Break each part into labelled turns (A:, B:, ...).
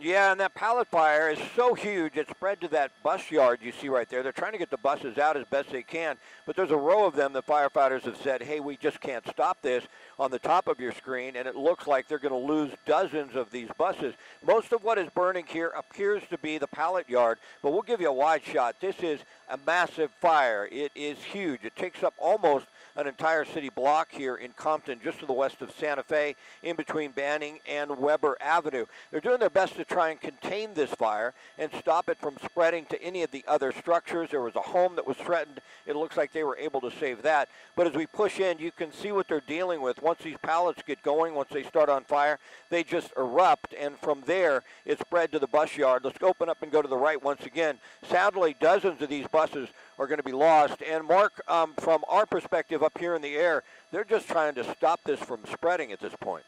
A: Yeah, and that pallet fire is so huge, it spread to that bus yard you see right there. They're trying to get the buses out as best they can, but there's a row of them. The firefighters have said, hey, we just can't stop this on the top of your screen, and it looks like they're going to lose dozens of these buses. Most of what is burning here appears to be the pallet yard, but we'll give you a wide shot. This is a massive fire. It is huge. It takes up almost an entire city block here in Compton, just to the west of Santa Fe, in between Banning and Weber Avenue. They're doing their best to try and contain this fire and stop it from spreading to any of the other structures. There was a home that was threatened. It looks like they were able to save that. But as we push in, you can see what they're dealing with. Once these pallets get going, once they start on fire, they just erupt, and from there, it spread to the bus yard. Let's open up and go to the right once again. Sadly, dozens of these buses are going to be lost. And Mark, from our perspective up here in the air, they're just trying to stop this from spreading at this point.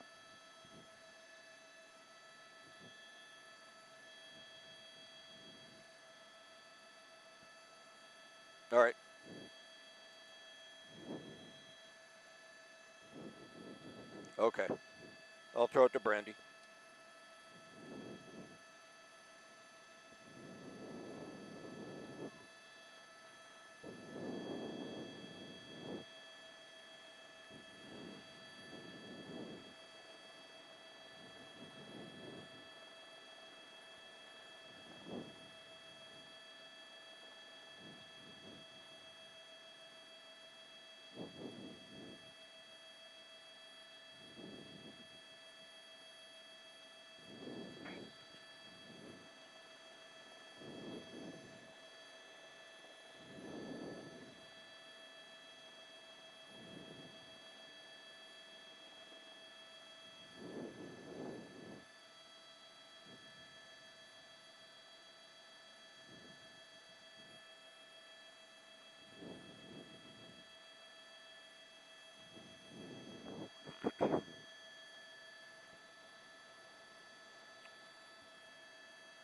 A: All right. Okay. I'll throw it to Brandy.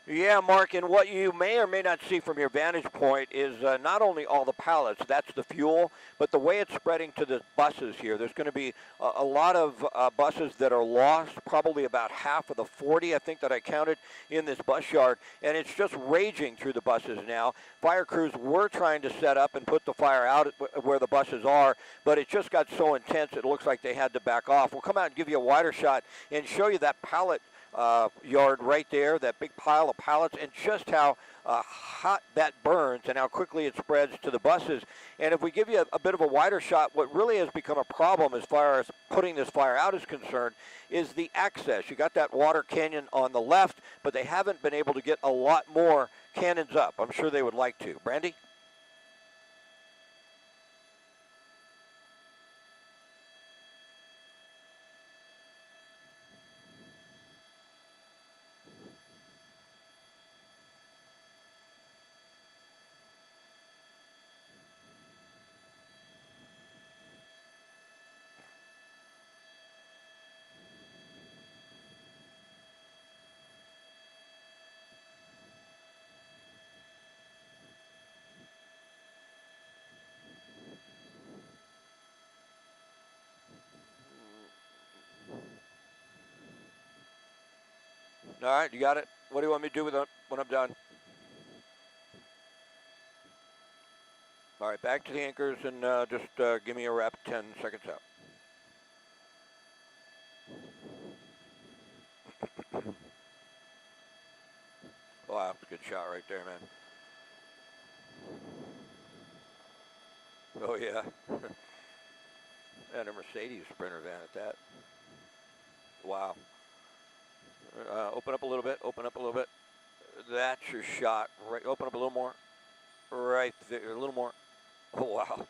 A: Yeah, Mark, and what you may or may not see from your vantage point is not only all the pallets, that's the fuel, but the way it's spreading to the buses here. There's going to be a lot of buses that are lost, probably about half of the 40, I think, that I counted in this bus yard, and it's just raging through the buses now. Fire crews were trying to set up and put the fire out where the buses are, but it just got so intense it looks like they had to back off. We'll come out and give you a wider shot and show you that pallet yard right there, that big pile of pallets, and just how hot that burns and how quickly it spreads to the buses. And if we give you a bit of a wider shot, what really has become a problem as far as putting this fire out is concerned is the access. You got that water canyon on the left, but they haven't been able to get a lot more cannons up. I'm sure they would like to. Brandy? All right, you got it. What do you want me to do with it when I'm done? All right, back to the anchors and just give me a wrap 10 seconds out. Wow, that's a good shot right there, man. Oh, yeah. And a Mercedes Sprinter van at that. Wow. Open up a little bit. Open up a little bit. That's your shot. Right. Open up a little more. Right there. A little more. Oh, wow.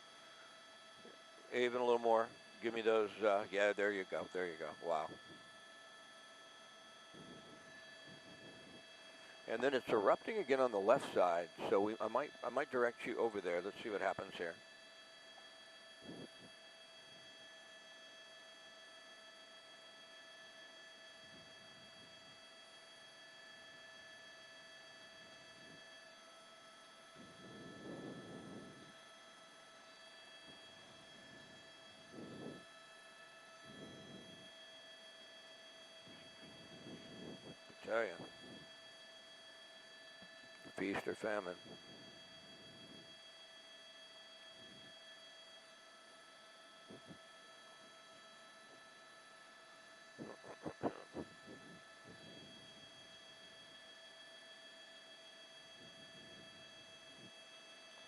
A: Even a little more. Give me those. Yeah, there you go. There you go. Wow. And then it's erupting again on the left side. So I might direct you over there. Let's see what happens here. I tell you. feast or famine.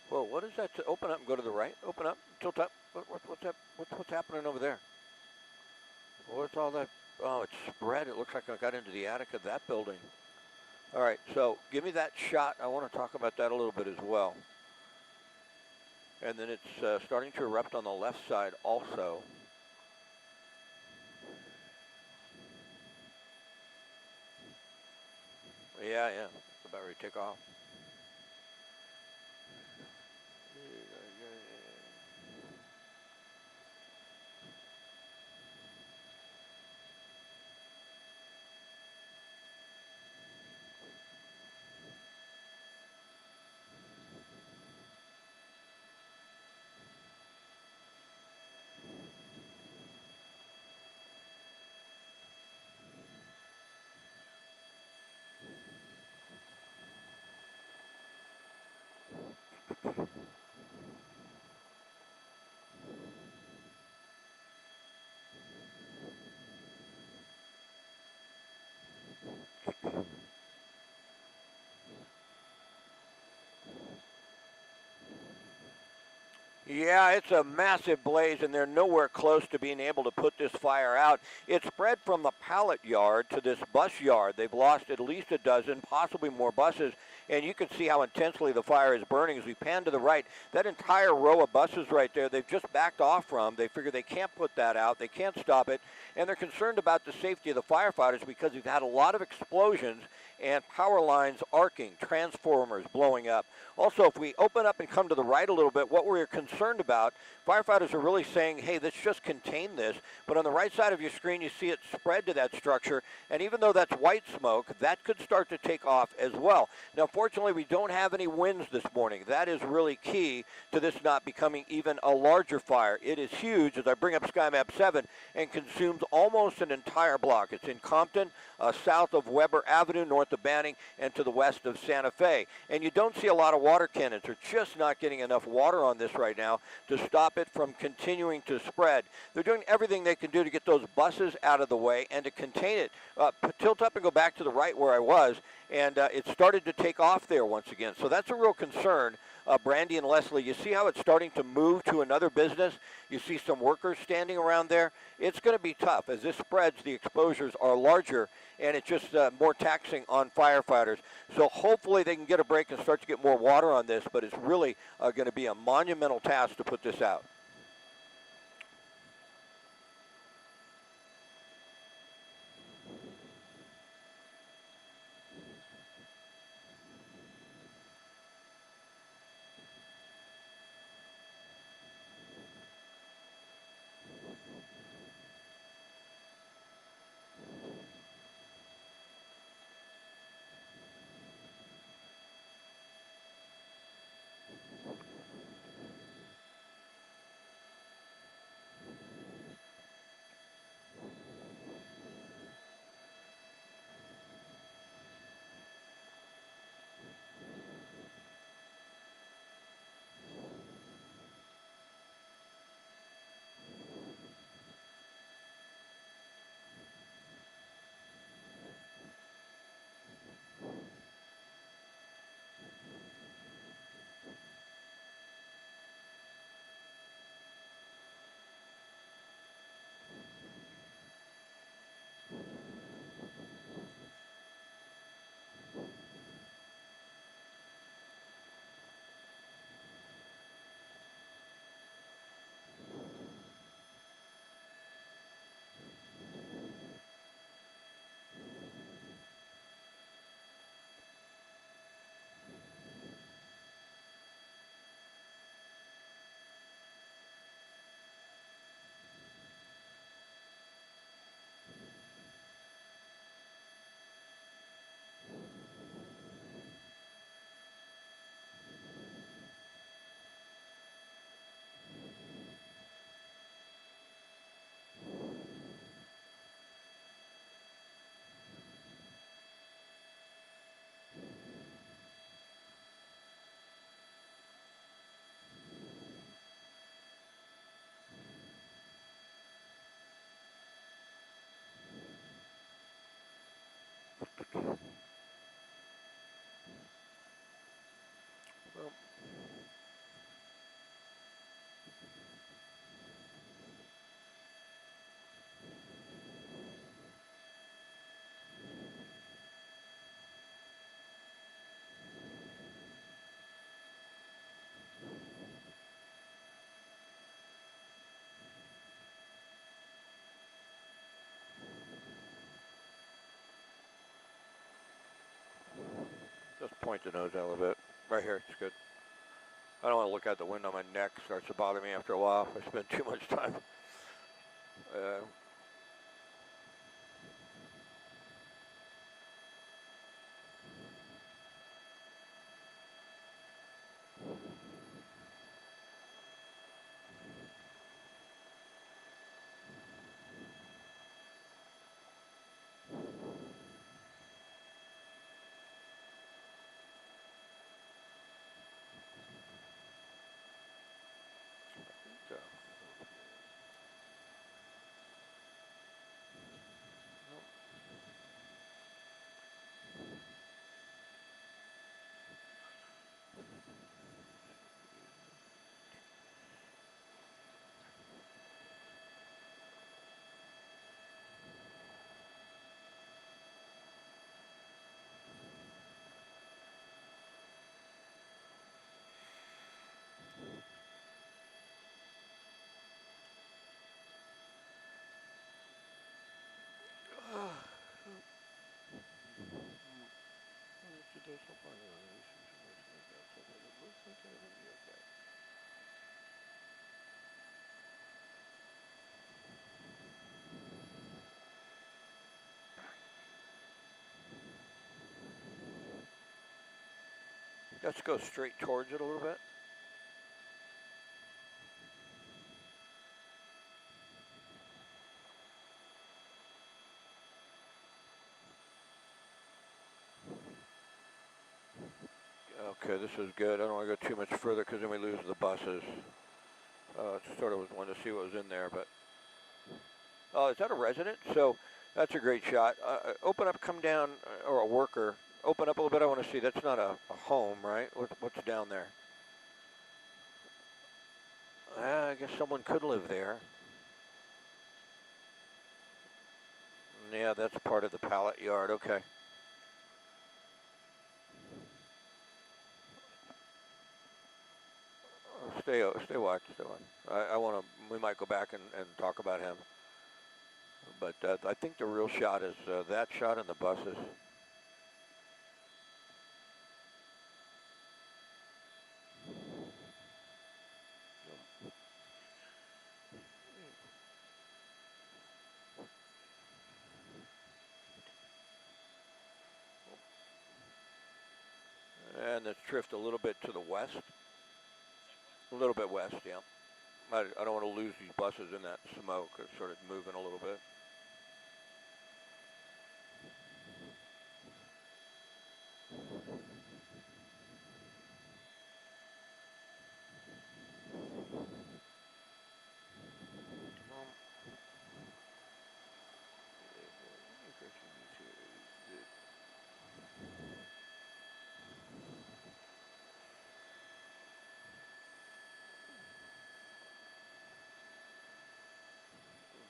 A: Whoa, what is that? Open up and go to the right. Open up, tilt up. What's that? What's happening over there? What's all that? Oh, it's spread. It looks like I got into the attic of that building. All right, so give me that shot. I want to talk about that a little bit as well. And then it's starting to erupt on the left side also. Yeah, it's about ready to take off. Yeah, it's a massive blaze, and they're nowhere close to being able to put this fire out. It spread from the pallet yard to this bus yard. They've lost at least a dozen, possibly more buses, and you can see how intensely the fire is burning as we pan to the right. That entire row of buses right there, they've just backed off from. They figure they can't put that out. They can't stop it, and they're concerned about the safety of the firefighters because we've had a lot of explosions and power lines arcing, transformers blowing up. Also, if we open up and come to the right a little bit, what we're concerned about, firefighters are really saying, hey, let's just contain this. But on the right side of your screen, you see it spread to that structure. And even though that's white smoke, that could start to take off as well. Now, fortunately, we don't have any winds this morning. That is really key to this not becoming even a larger fire. It is huge, as I bring up SkyMap 7, and consumes almost an entire block. It's in Compton, south of Weber Avenue, north of Banning, and to the west of Santa Fe. And you don't see a lot of water cannons. They're just not getting enough water on this right now to stop it from continuing to spread. They're doing everything they can do to get those buses out of the way and to contain it. Tilt up and go back to the right where I was, and it started to take off there once again. So that's a real concern. Brandy and Leslie, you see how it's starting to move to another business? You see some workers standing around there. It's going to be tough. As this spreads, the exposures are larger, and it's just more taxing on firefighters. So hopefully they can get a break and start to get more water on this, but it's really going to be a monumental task to put this out. point the nose out a little bit. Right here, it's good. I don't want to look out the window. My neck starts to bother me after a while. I spend too much time. Let's go straight towards it a little bit. Okay, this is good. I don't want to go too much further because then we lose the buses. Sort of wanted to see what was in there, but is that a resident? So that's a great shot. Open up, come down, or a worker. Open up a little bit. I want to see. That's not a home, right? What's down there? I guess someone could live there. Yeah, that's part of the pallet yard. Okay. Stay watch. Stay watch. I want to. We might go back and talk about him. But I think the real shot is that shot in the buses. And let's drift a little bit to the west. A little bit west, yeah. I don't want to lose these buses in that smoke. It's sort of moving a little bit.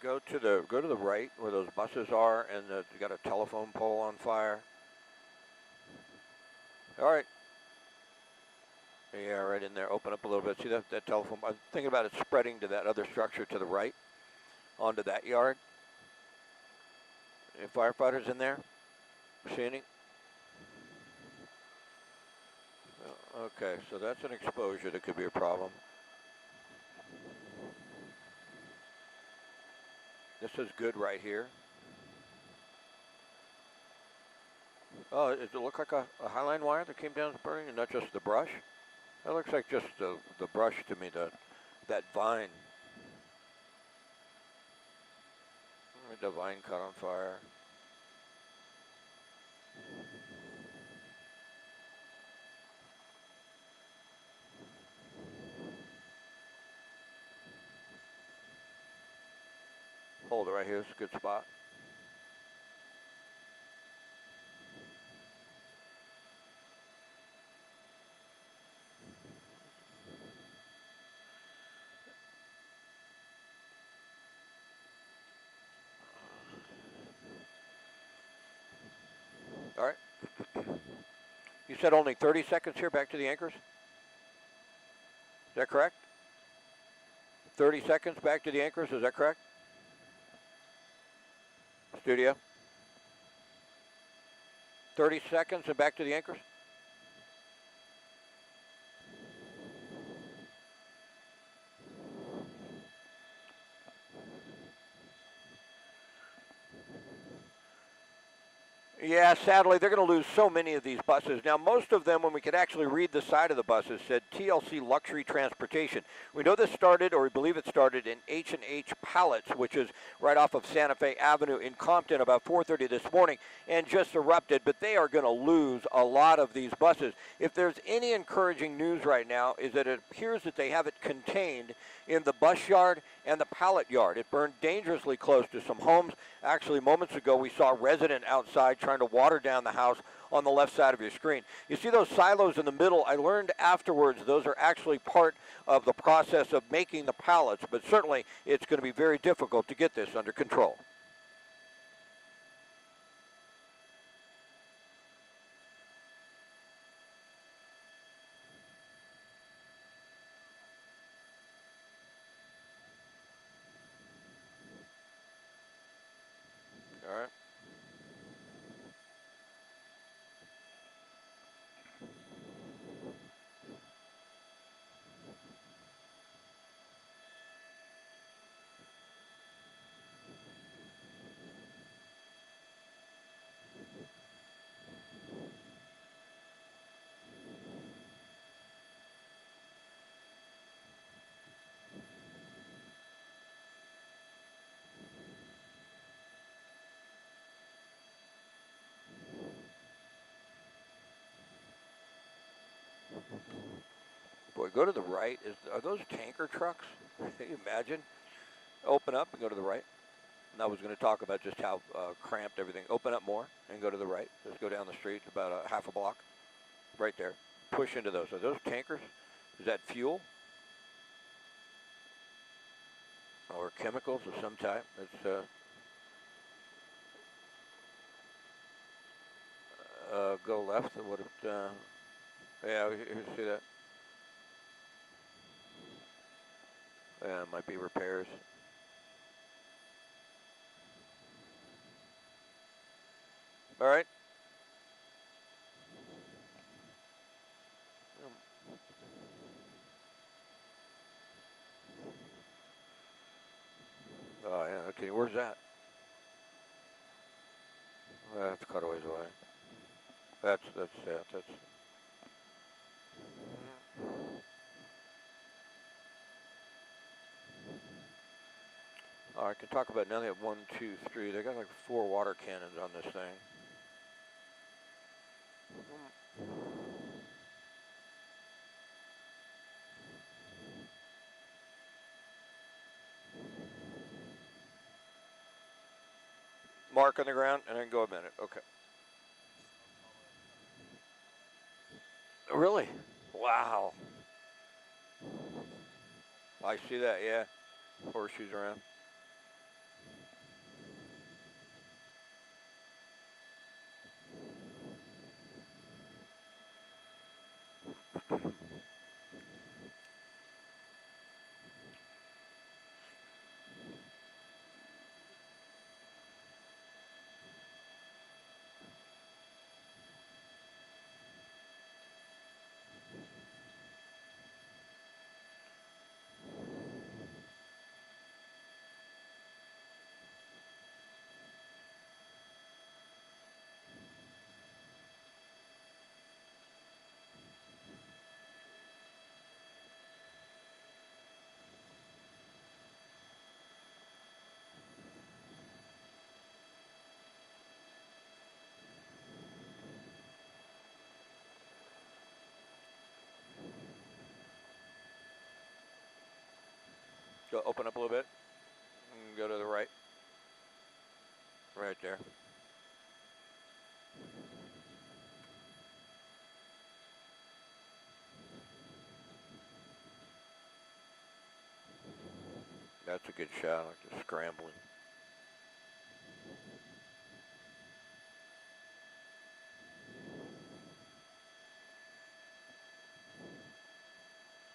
A: Go to the right where those buses are, and you got a telephone pole on fire. All right. Yeah, right in there. Open up a little bit. See that telephone? I'm thinking about it spreading to that other structure to the right, onto that yard. Any firefighters in there? See any? Okay, so that's an exposure that could be a problem. This is good right here. Oh, does it look like a highline wire that came down burning and not just the brush? That looks like just the brush to me, that vine. The vine caught on fire. Hold it right here, it's a good spot. All right. You said only 30 seconds here back to the anchors? Is that correct? 30 seconds back to the anchors, is that correct? Studio? 30 seconds and back to the anchors? Yeah, sadly, they're going to lose so many of these buses. Now, most of them, when we could actually read the side of the buses, said TLC Luxury Transportation. We know this started, or we believe it started, in H&H Pallets, which is right off of Santa Fe Avenue in Compton about 4:30 this morning, and just erupted. But they are going to lose a lot of these buses. If there's any encouraging news right now, is that it appears that they have it contained in the bus yard and the pallet yard. It burned dangerously close to some homes. Actually, moments ago, we saw a resident outside trying to water down the house on the left side of your screen. You see those silos in the middle? I learned afterwards those are actually part of the process of making the pallets, but certainly it's going to be very difficult to get this under control. All right. Boy, go to the right. Are those tanker trucks? Can you imagine? Open up and go to the right. And I was going to talk about just how cramped everything. Open up more and go to the right. Just go down the street about a half a block. Right there. Push into those. Are those tankers? Is that fuel? Or chemicals of some type? It's go left. What? Yeah, here, see that? Yeah, it might be repairs. All right. Oh yeah. Okay. Where's that? That's cutaways away. That's it. That's. Oh, I can talk about now. They have 1, 2, 3. They got like 4 water cannons on this thing. Mark on the ground, and then go a minute. Okay. Really? Wow. I see that. Yeah. Horseshoes around. Go open up a little bit. And go to the right. Right there. That's a good shot. Like just scrambling.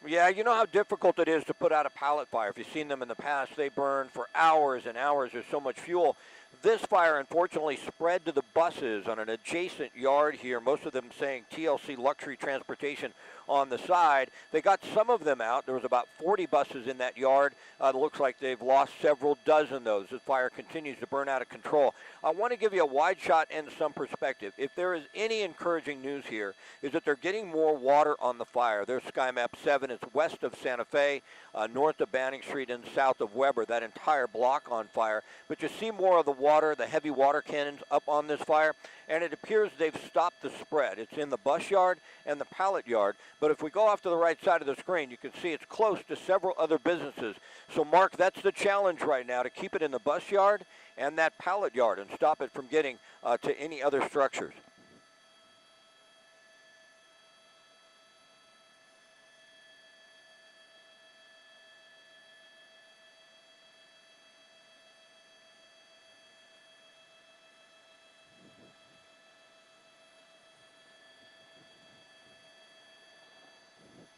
A: Yeah, you know how difficult it is to put out a pallet fire. If you've seen them in the past, they burn for hours and hours. There's so much fuel. This fire, unfortunately, spread to the buses on an adjacent yard here, most of them saying TLC Luxury Transportation on the side. They got some of them out. There was about 40 buses in that yard. It looks like they've lost several dozen of those. The fire continues to burn out of control. I want to give you a wide shot and some perspective. If there is any encouraging news here, is that they're getting more water on the fire. There's Sky Map 7. It's west of Santa Fe, north of Banning Street, and south of Weber. That entire block on fire. But you see more of the water, the heavy water cannons up on this fire, and it appears they've stopped the spread. It's in the bus yard and the pallet yard. But if we go off to the right side of the screen, you can see it's close to several other businesses. So, Mark, that's the challenge right now, to keep it in the bus yard and that pallet yard and stop it from getting to any other structures.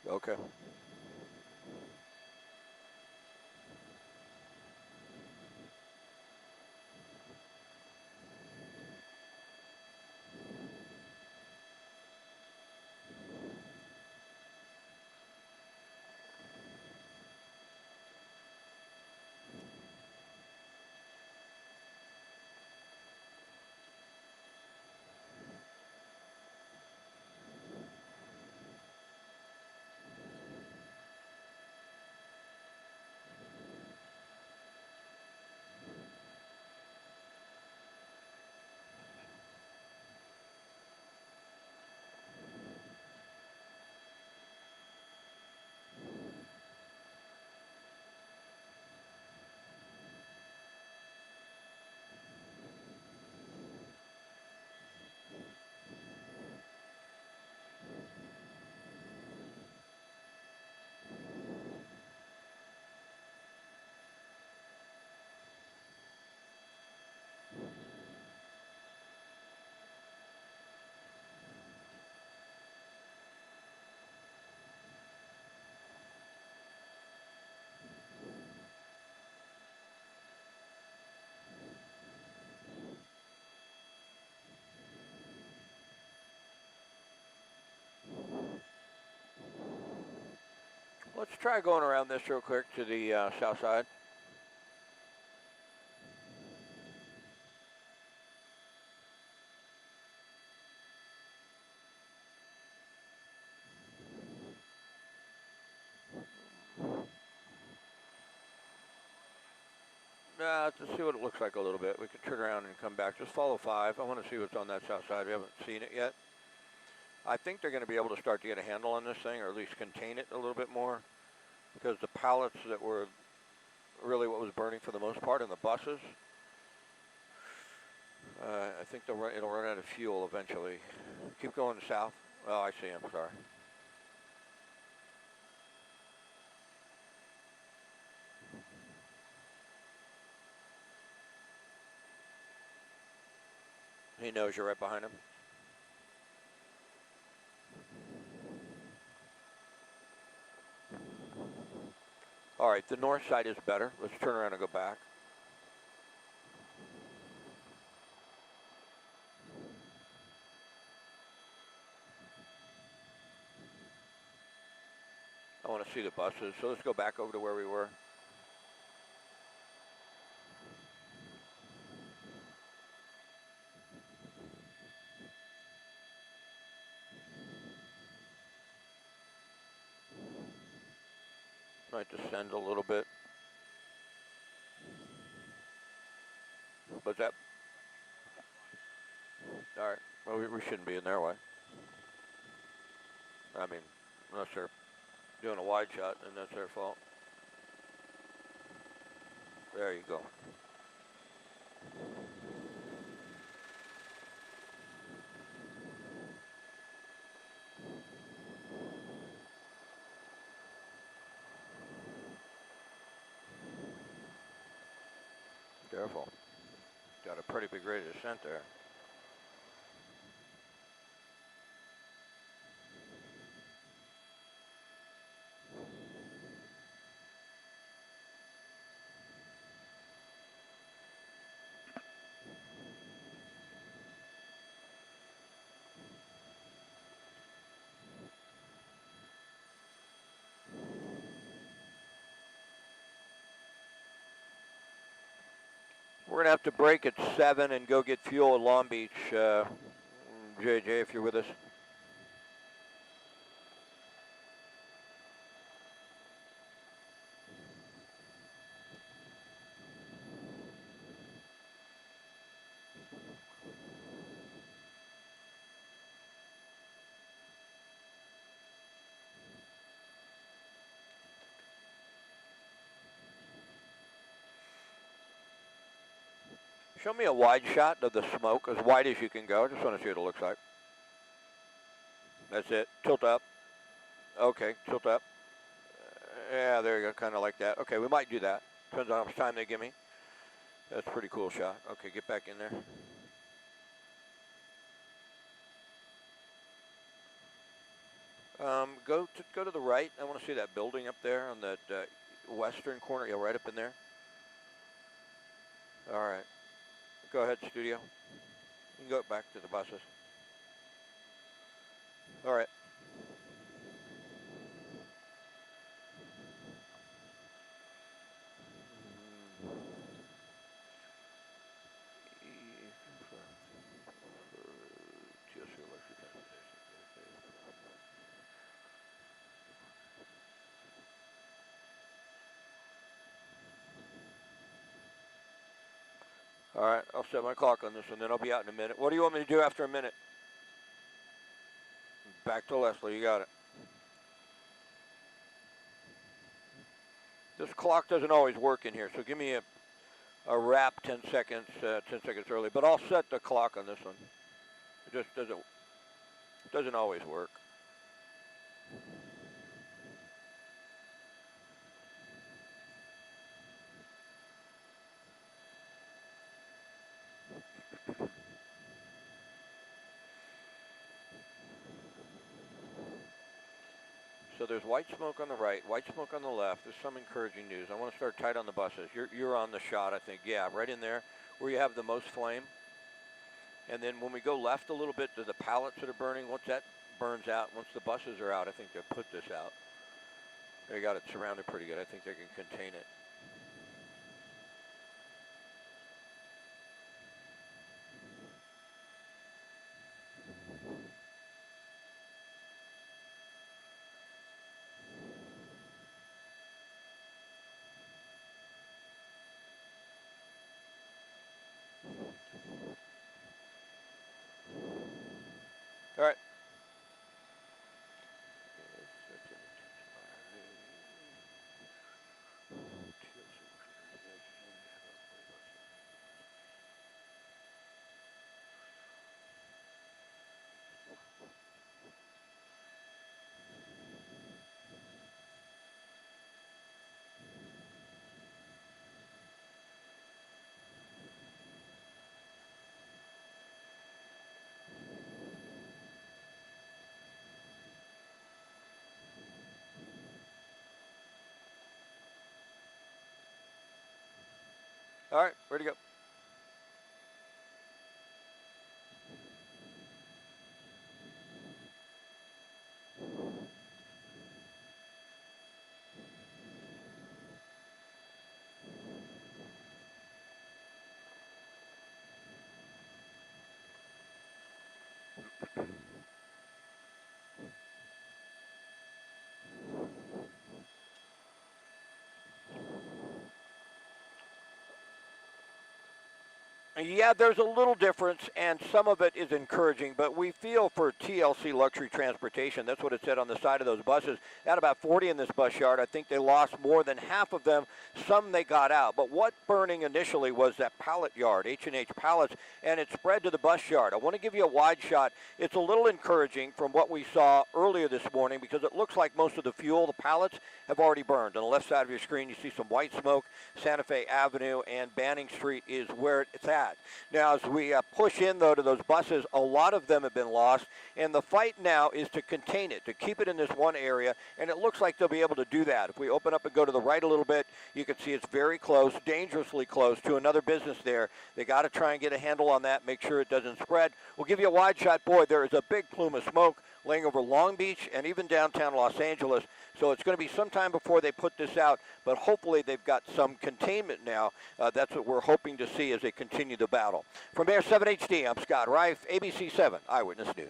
A: Okay. Let's try going around this real quick to the south side. To see what it looks like a little bit. We can turn around and come back. Just follow 5. I want to see what's on that south side. We haven't seen it yet. I think they're going to be able to start to get a handle on this thing, or at least contain it a little bit more, because the pallets that were really what was burning for the most part in the buses, I think it'll run out of fuel eventually. Keep going south. Oh, I see him. Sorry. He knows you're right behind him. All right, the north side is better. Let's turn around and go back. I want to see the buses, so let's go back over to where we were. Might descend a little bit. What's that? All right. Well, we shouldn't be in their way. I mean, unless they're doing a wide shot, and that's their fault. There you go. Careful. Got a pretty big rate of descent there. We're going to have to break at 7 and go get fuel in Long Beach. JJ, if you're with us. Show me a wide shot of the smoke, as wide as you can go. Just want to see what it looks like. That's it. Tilt up. Okay, tilt up. Yeah, there you go, kind of like that. Okay, we might do that. Depends on how much time they give me. That's a pretty cool shot. Okay, get back in there. Go to the right. I want to see that building up there on that western corner. Yeah, right up in there. All right. Go ahead, studio. You can go back to the buses. All right. All right, I'll set my clock on this one, then I'll be out in a minute. What do you want me to do after a minute? Back to Leslie, you got it. This clock doesn't always work in here, so give me a wrap 10 seconds early. But I'll set the clock on this one. It just doesn't always work. So there's white smoke on the right, white smoke on the left. There's some encouraging news. I want to start tight on the buses. You're on the shot, I think. Yeah, right in there where you have the most flame. And then when we go left a little bit to the pallets that are burning, once that burns out, once the buses are out, I think they'll put this out. They got it surrounded pretty good. I think they can contain it. All right. All right, ready to go. Yeah, there's a little difference, and some of it is encouraging, but we feel for TLC Luxury Transportation, that's what it said on the side of those buses. At about 40 in this bus yard, I think they lost more than half of them. Some they got out. But what burning initially was that pallet yard, H&H pallets, and it spread to the bus yard. I want to give you a wide shot. It's a little encouraging from what we saw earlier this morning because it looks like most of the fuel, the pallets, have already burned. On the left side of your screen, you see some white smoke. Santa Fe Avenue and Banning Street is where it's at. Now, as we push in, though, to those buses, a lot of them have been lost, and the fight now is to contain it, to keep it in this one area, and it looks like they'll be able to do that. If we open up and go to the right a little bit, you can see it's very close, dangerously close to another business there. They got to try and get a handle on that, make sure it doesn't spread. We'll give you a wide shot. Boy, there is a big plume of smoke laying over Long Beach and even downtown Los Angeles. So it's going to be some time before they put this out, but hopefully they've got some containment now. That's what we're hoping to see as they continue the battle. From Air 7 HD, I'm Scott Reif, ABC 7 Eyewitness News.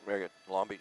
A: Very good. Long Beach.